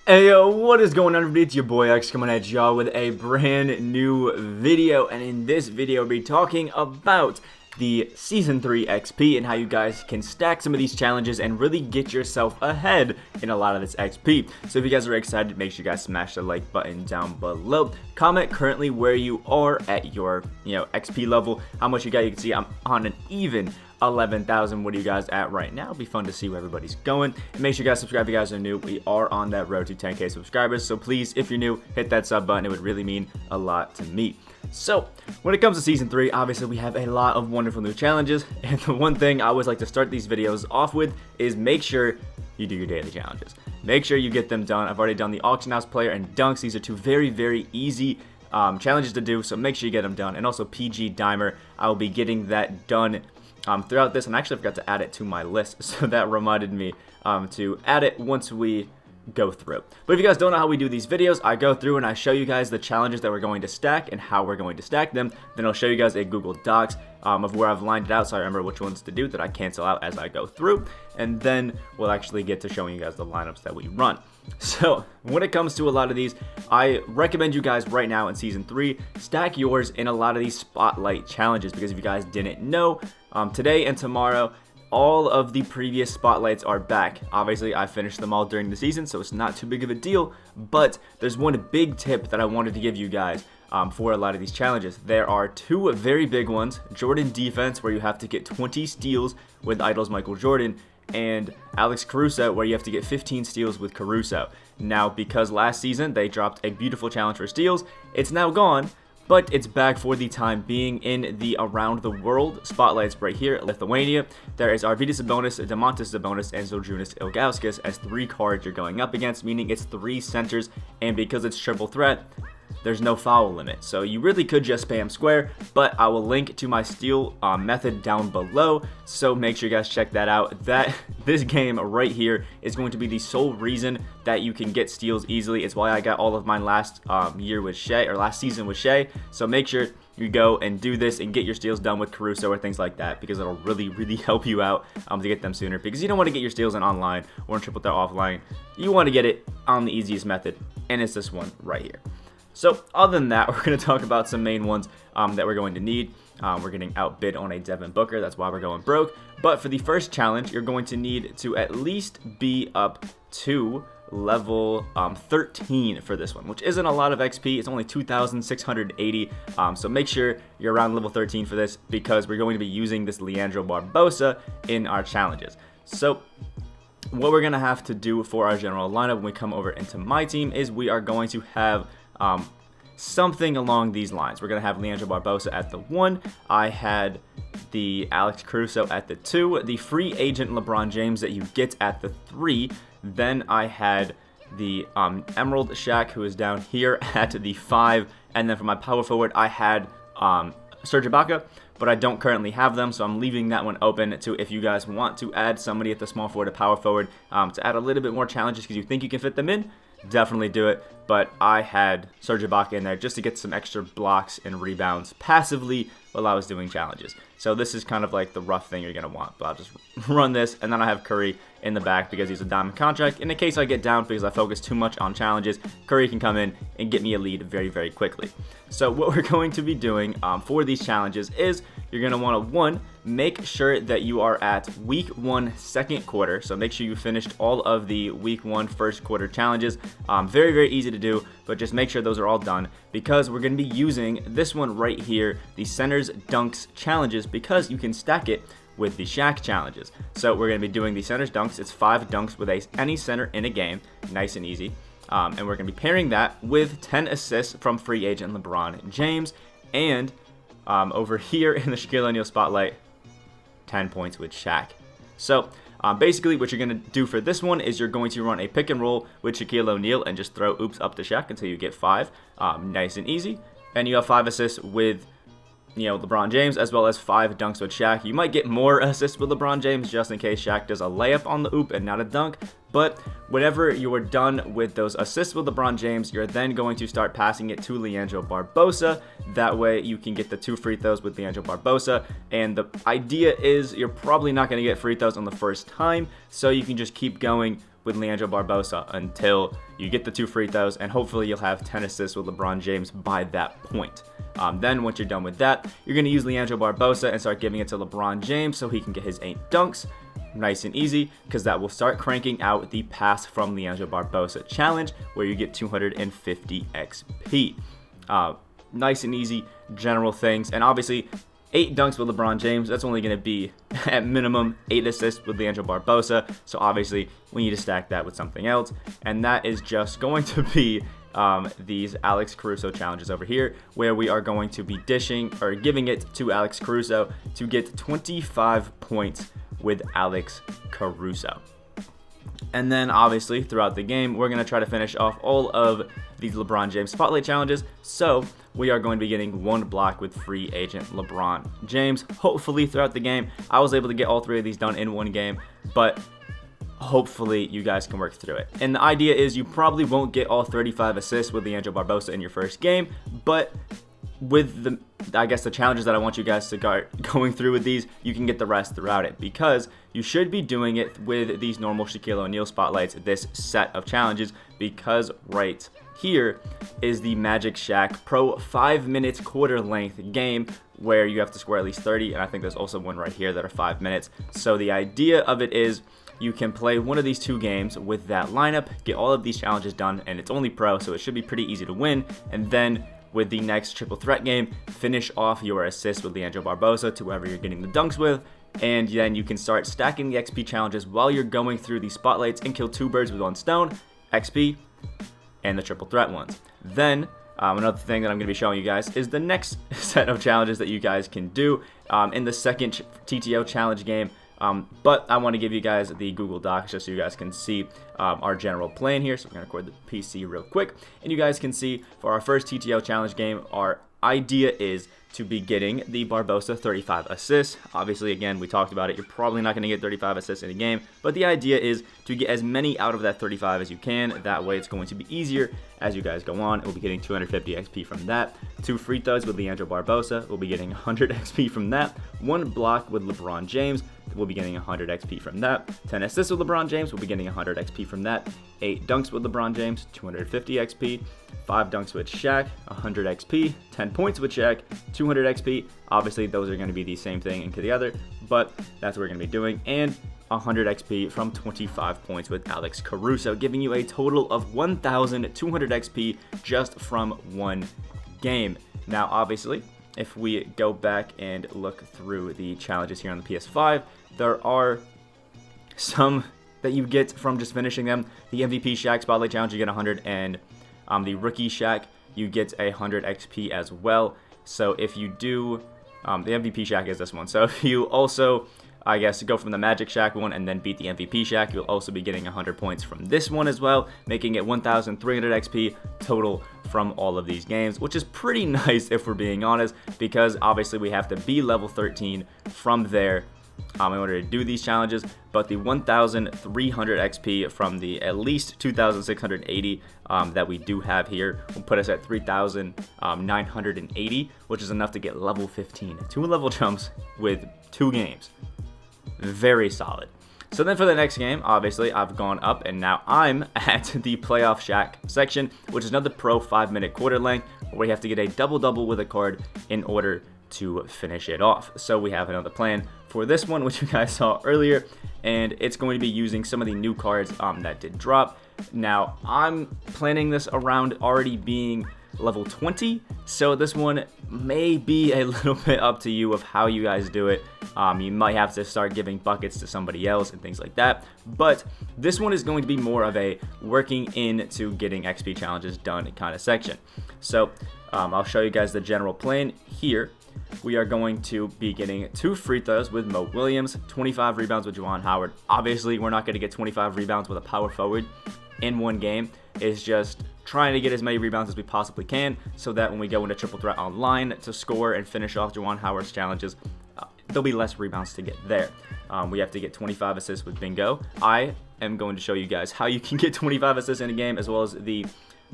Hey yo, what is going on everybody? It's your boy X coming at y'all with a brand new video, and in this video we'll be talking about the Season 3 XP and how you guys can stack some of these challenges and really get yourself ahead in a lot of this XP. So if you guys are excited, make sure you guys smash the like button down below. Comment currently where you are at your XP level, how much you got. You can see I'm on an even 11,000. What are you guys at right now? It'll be fun to see where everybody's going. And make sure you guys subscribe if you guys are new. We are on that road to 10k subscribers, so please, if you're new, hit that sub button. It would really mean a lot to me. So when it comes to Season 3, obviously we have a lot of wonderful new challenges, and the one thing I always like to start these videos off with is make sure you do your daily challenges. Make sure you get them done. I've already done the Auction House Player and Dunks. These are two very easy challenges to do, so make sure you get them done. And also PG Dimer, I will be getting that done throughout this, and I actually forgot to add it to my list, so that reminded me to add it once we go through. But if you guys don't know how we do these videos, I go through and I show you guys the challenges that we're going to stack and how we're going to stack them. Then I'll show you guys a Google Docs of where I've lined it out, so I remember which ones to do that I cancel out as I go through, and then we'll actually get to showing you guys the lineups that we run. So when it comes to a lot of these, I recommend you guys right now in Season 3 stack yours in a lot of these spotlight challenges, because if you guys didn't know, today and tomorrow all of the previous spotlights are back. Obviously I finished them all during the season, so it's not too big of a deal, but there's one big tip that I wanted to give you guys for a lot of these challenges. There are two very big ones: Jordan Defense, where you have to get 20 steals with Idol's Michael Jordan, and Alex Caruso, where you have to get 15 steals with Caruso. Now, because last season they dropped a beautiful challenge for steals, it's now gone, but it's back for the time being in the Around the World spotlights right here. Lithuania, there is Arvydas Sabonis, Domantas Sabonis, and Zydrunas Ilgauskas as 3 cards you're going up against, meaning it's 3 centers, and because it's triple threat, there's no foul limit, so you really could just spam square, but I will link to my steal method down below, so make sure you guys check that out. This game right here is going to be the sole reason that you can get steals easily. It's why I got all of mine last year with Shea, or last season with Shea, so make sure you go and do this and get your steals done with Caruso or things like that, because it'll really help you out to get them sooner, because you don't want to get your steals in online or in triple threat offline. You want to get it on the easiest method, and it's this one right here. So other than that, we're going to talk about some main ones that we're going to need. We're getting outbid on a Devin Booker. That's why we're going broke. But for the first challenge, you're going to need to at least be up to level 13 for this one, which isn't a lot of XP. It's only 2,680. So make sure you're around level 13 for this, because we're going to be using this Leandro Barbosa in our challenges. So what we're going to have to do for our general lineup when we come over into my team is we are going to have something along these lines. We're going to have Leandro Barbosa at the 1. I had the Alex Caruso at the 2. The free agent LeBron James that you get at the 3. Then I had the Emerald Shaq, who is down here, at the 5. And then for my power forward, I had Serge Ibaka, but I don't currently have them, so I'm leaving that one open to if you guys want to add somebody at the small forward or power forward to add a little bit more challenges because you think you can fit them in. Definitely do it, but I had Serge Ibaka in there just to get some extra blocks and rebounds passively while I was doing challenges. So this is kind of like the rough thing you're going to want, but I'll just run this, and then I have Curry in the back because he's a diamond contract. In case I get down because I focus too much on challenges, Curry can come in and get me a lead very quickly. So what we're going to be doing for these challenges is you're going to want to, 1, make sure that you are at week 1 second quarter. So make sure you finished all of the week 1 first quarter challenges. Very easy to do, but just make sure those are all done, because we're going to be using this one right here, the centers dunks challenges, because you can stack it with the Shaq challenges. So we're going to be doing the centers dunks. It's 5 dunks with any center in a game, nice and easy. And we're going to be pairing that with 10 assists from free agent LeBron James, and over here in the Shaquille O'Neal spotlight, 10 points with Shaq. So basically what you're going to do for this one is you're going to run a pick and roll with Shaquille O'Neal and just throw oops up to Shaq until you get 5. Nice and easy. And you have 5 assists with LeBron James, as well as 5 dunks with Shaq. You might get more assists with LeBron James just in case Shaq does a layup on the oop and not a dunk, but whenever you are done with those assists with LeBron James, you're then going to start passing it to Leandro Barbosa. That way you can get the 2 free throws with Leandro Barbosa, and the idea is you're probably not going to get free throws on the first time, so you can just keep going with Leandro Barbosa until you get the 2 free throws, and hopefully you'll have 10 assists with LeBron James by that point. Then once you're done with that, you're going to use Leandro Barbosa and start giving it to LeBron James so he can get his 8 dunks. Nice and easy, because that will start cranking out the pass from Leandro Barbosa challenge, where you get 250 XP. Nice and easy general things, and obviously 8 dunks with LeBron James, that's only going to be at minimum 8 assists with Leandro Barbosa, so obviously we need to stack that with something else, and that is just going to be these Alex Caruso challenges over here, where we are going to be dishing or giving it to Alex Caruso to get 25 points with Alex Caruso. And then obviously throughout the game, we're going to try to finish off all of these LeBron James spotlight challenges. So we are going to be getting 1 block with free agent LeBron James. Hopefully throughout the game, I was able to get all 3 of these done in 1 game, but hopefully you guys can work through it. And the idea is you probably won't get all 35 assists with Leandro Barbosa in your first game, but with the challenges that I want you guys to go going through with these, you can get the rest throughout it, because you should be doing it with these normal Shaquille O'Neal spotlights, this set of challenges, because right here is the Magic Shaq Pro 5-minute quarter length game where you have to score at least 30, and I think there's also one right here that are 5 minutes. So the idea of it is you can play one of these 2 games with that lineup, get all of these challenges done, and it's only pro, so it should be pretty easy to win, and then with the next triple threat game, finish off your assists with Leandro Barbosa to whoever you're getting the dunks with, and then you can start stacking the XP challenges while you're going through these spotlights and kill 2 birds with 1 stone, XP, and the triple threat ones. Then, another thing that I'm going to be showing you guys is the next set of challenges that you guys can do in the second TTO challenge game. But I want to give you guys the Google Docs just so you guys can see our general plan here. So we're going to record the PC real quick. And you guys can see for our first TTO challenge game, our idea is to be getting the Barbosa 35 assists. Obviously, again, we talked about it. You're probably not going to get 35 assists in a game. But the idea is to get as many out of that 35 as you can. That way it's going to be easier as you guys go on. We'll be getting 250 XP from that. 2 free throws with Leandro Barbosa. We'll be getting 100 XP from that. 1 block with LeBron James. We'll be getting 100 XP from that. 10 assists with LeBron James. We'll be getting 100 XP from that. 8 dunks with LeBron James. 250 XP. 5 dunks with Shaq. 100 XP. 10 points with Shaq. 200 XP. Obviously, those are going to be the same thing into the other, but that's what we're going to be doing. And 100 XP from 25 points with Alex Caruso, giving you a total of 1,200 XP just from 1 game. Now, obviously, if we go back and look through the challenges here on the PS5, there are some that you get from just finishing them. The MVP Shaq Spotlight Challenge, you get 100, and the Rookie Shaq, you get 100 XP as well. So if you do, the MVP Shaq is this one. So if you also, I guess, go from the Magic Shaq one and then beat the MVP Shaq, you'll also be getting 100 points from this one as well, making it 1,300 XP total from all of these games, which is pretty nice if we're being honest, because obviously we have to be level 13 from there in order to do these challenges, but the 1,300 XP from the at least 2,680 that we do have here will put us at 3,980, which is enough to get level 15. 2 level jumps with 2 games. Very solid. So then for the next game, obviously, I've gone up, and now I'm at the Playoff Shaq section, which is another pro 5-minute quarter length, where we have to get a double-double with a card in order to finish it off. So we have another plan for this one, which you guys saw earlier, and it's going to be using some of the new cards that did drop. Now, I'm planning this around already being level 20, so this one may be a little bit up to you of how you guys do it. You might have to start giving buckets to somebody else and things like that, but this one is going to be more of a working into getting XP challenges done kind of section. So I'll show you guys the general plan here. We are going to be getting 2 free throws with Mo Williams, 25 rebounds with Juwan Howard. Obviously, we're not going to get 25 rebounds with a power forward in 1 game. It's just trying to get as many rebounds as we possibly can so that when we go into triple threat online to score and finish off Juwan Howard's challenges, there'll be less rebounds to get there. We have to get 25 assists with Bingo. I am going to show you guys how you can get 25 assists in a game, as well as the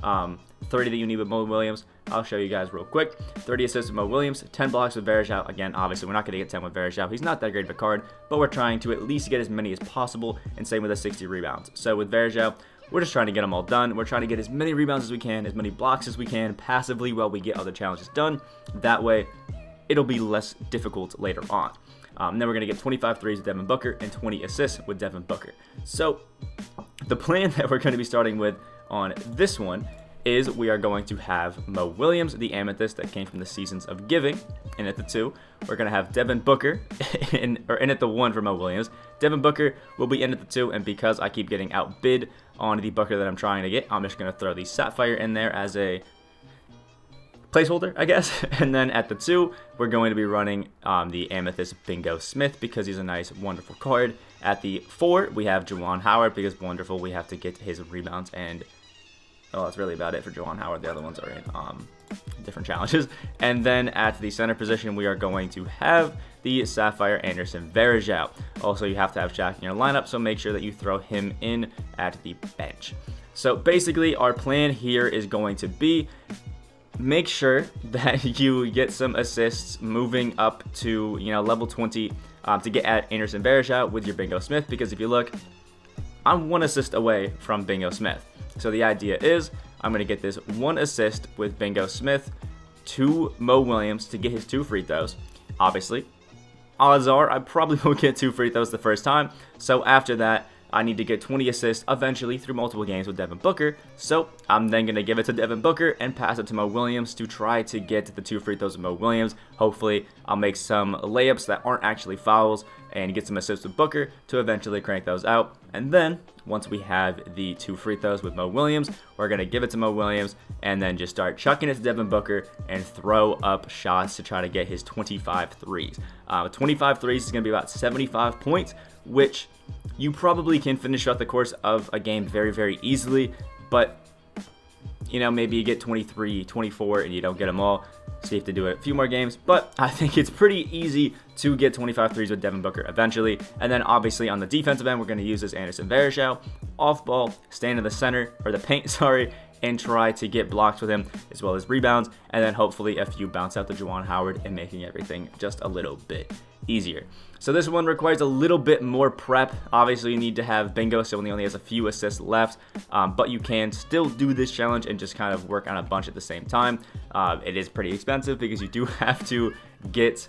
30 that you need with Mo Williams. I'll show you guys real quick. 30 assists with Mo Williams, 10 blocks with Verjao. Again, obviously, we're not going to get 10 with Verjao. He's not that great of a card, but we're trying to at least get as many as possible, and same with the 60 rebounds. So with Verjao, we're just trying to get them all done. We're trying to get as many rebounds as we can, as many blocks as we can, passively while we get other challenges done. That way, it'll be less difficult later on. Then we're going to get 25 threes with Devin Booker and 20 assists with Devin Booker. So the plan that we're going to be starting with on this one is we are going to have Mo Williams, the amethyst that came from the Seasons of Giving, in at the 2. We're going to have Devin Booker in at the 1 for Mo Williams. Devin Booker will be in at the 2, and because I keep getting outbid on the Booker that I'm trying to get, I'm just going to throw the Sapphire in there as a placeholder, I guess. And then at the 2, we're going to be running the Amethyst Bingo Smith because he's a nice, wonderful card. At the 4, we have Juwan Howard because wonderful, we have to get his rebounds, and well, that's really about it for Juwan Howard. The other ones are in different challenges. And then at the center position, we are going to have the Sapphire Anderson Verjao. Also, you have to have Shaq in your lineup, so make sure that you throw him in at the bench. So basically, our plan here is going to be make sure that you get some assists moving up to, level 20 to get at Anderson Verjao with your Bingo Smith, because if you look, I'm 1 assist away from Bingo Smith. So the idea is I'm going to get this 1 assist with Bingo Smith to Mo Williams to get his 2 free throws. Obviously, odds are I probably won't get 2 free throws the first time. So after that, I need to get 20 assists eventually through multiple games with Devin Booker. So I'm then going to give it to Devin Booker and pass it to Mo Williams to try to get the 2 free throws with Mo Williams. Hopefully, I'll make some layups that aren't actually fouls and get some assists with Booker to eventually crank those out. And then, once we have the 2 free throws with Mo Williams, we're going to give it to Mo Williams and then just start chucking it to Devin Booker and throw up shots to try to get his 25 threes. 25 threes is going to be about 75 points, which you probably can finish throughout the course of a game very, very easily, but maybe you get 23, 24, and you don't get them all, so you have to do it a few more games, but I think it's pretty easy to get 25 threes with Devin Booker eventually. And then obviously on the defensive end, we're going to use this Anderson Verjao, off ball, stand in the center, or the paint, and try to get blocks with him, as well as rebounds, and then hopefully a few bounce out to Juwan Howard and making everything just a little bit easier. So this one requires a little bit more prep. Obviously, you need to have Bingo, so he only has a few assists left, but you can still do this challenge and just kind of work on a bunch at the same time. It is pretty expensive because you do have to get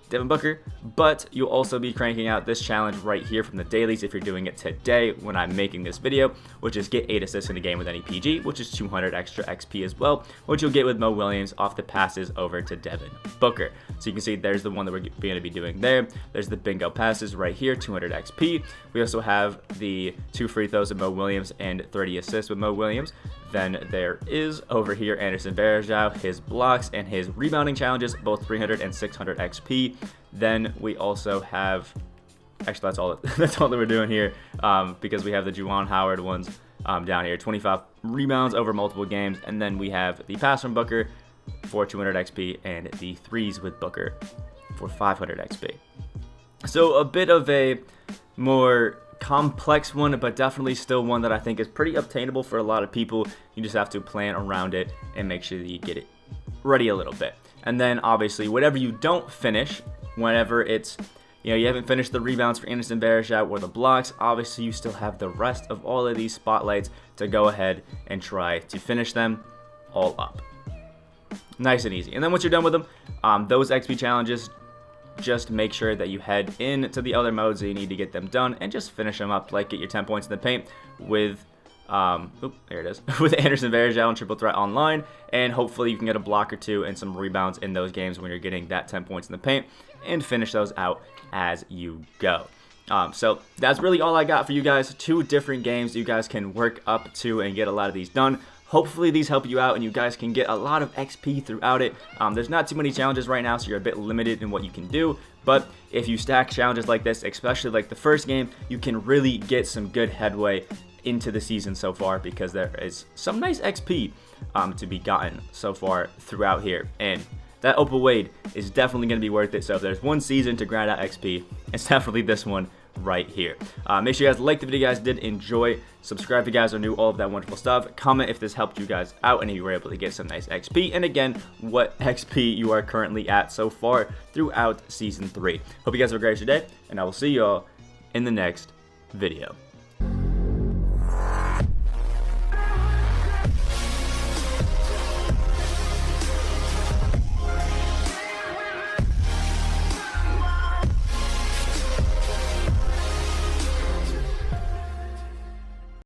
Devin Booker, but you'll also be cranking out this challenge right here from the dailies if you're doing it today when I'm making this video, which is get 8 assists in a game with any PG, which is 200 extra XP as well, which you'll get with Mo Williams off the passes over to Devin Booker. So you can see there's the one that we're going to be doing there. There's the bingo passes right here, 200 XP. We also have the 2 free throws of Mo Williams and 30 assists with Mo Williams. Then there is over here Anderson Verjao, his blocks and his rebounding challenges, both 300 and 600 XP. Then we also have, actually that's all that we're doing here, because we have the Juwan Howard ones down here, 25 rebounds over multiple games, and then we have the pass from Booker for 200 XP and the threes with Booker for 500 XP. So a bit of a more complex one, but definitely still one that I think is pretty obtainable for a lot of people. You just have to plan around it and make sure that you get it ready a little bit. And then obviously whatever you don't finish, whenever it's, you haven't finished the rebounds for Anderson Verjao or the blocks, obviously you still have the rest of all of these spotlights to go ahead and try to finish them all up. Nice and easy. And then once you're done with them, those XP challenges, just make sure that you head into the other modes that you need to get them done and just finish them up, like get your 10 points in the paint with there it is, with Anderson Verjao and Triple Threat Online, and hopefully you can get a block or 2 and some rebounds in those games when you're getting that 10 points in the paint, and finish those out as you go. So that's really all I got for you guys. 2 different games you guys can work up to and get a lot of these done. Hopefully these help you out and you guys can get a lot of XP throughout it. There's not too many challenges right now, so you're a bit limited in what you can do. But if you stack challenges like this, especially like the first game, you can really get some good headway into the season so far, because there is some nice XP to be gotten so far throughout here. And that Opal Wade is definitely going to be worth it. So if there's one season to grind out XP, it's definitely this one right here. Make sure you guys like the video, guys did enjoy. Subscribe if you guys are new, all of that wonderful stuff. Comment if this helped you guys out and you were able to get some nice XP. And again, what XP you are currently at so far throughout Season 3. Hope you guys have a great day, and I will see y'all in the next video.